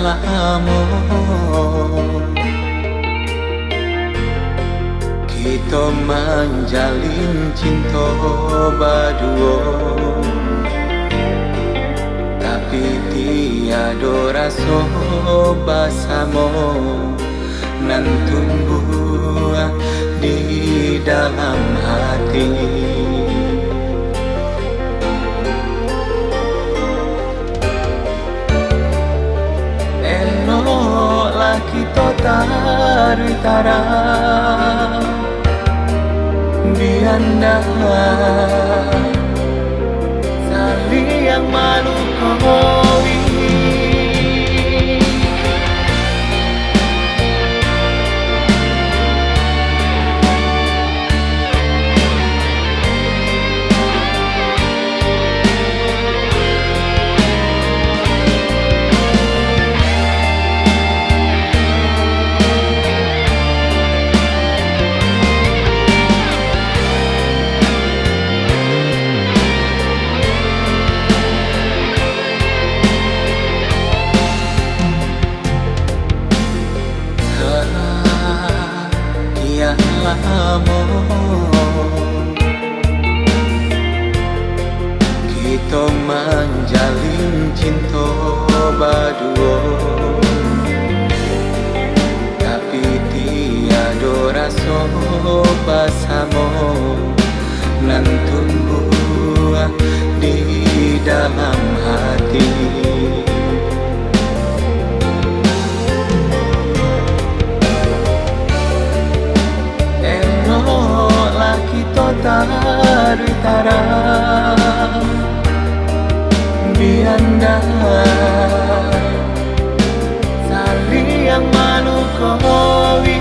lamo kita menjalin cinta berdua, tapi tiada rasa bersama nan tumbuh di dalam hati. Eloklah kita tarik tarang bianda saling yang malu kowi. Lamo kita menjalin cinta berdua, tapi tiada rasa bersama nan tumbuh di dalam hati. Kita tarik tarang bianda saling yang malu kowi.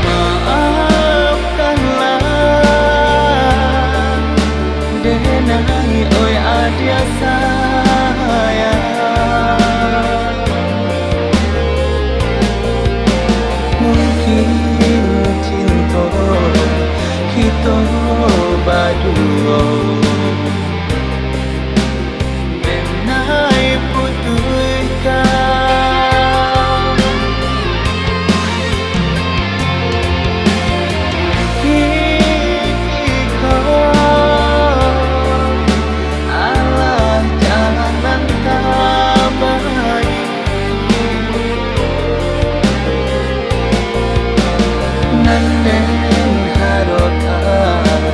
Maafkanlah denai oi adia sayang, cinta kita berdua menai putuskan. Kita alah jalan terbaik nanden harokan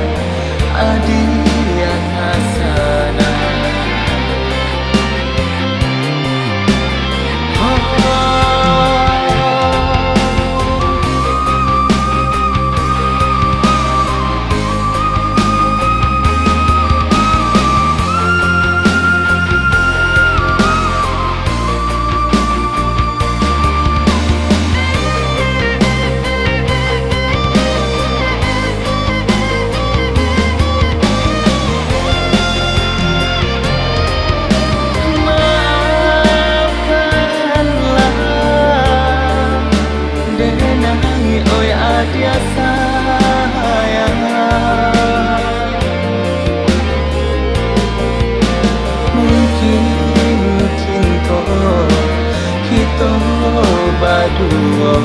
adian hasana. Oi adia sayang, mungkin cinta kita berdua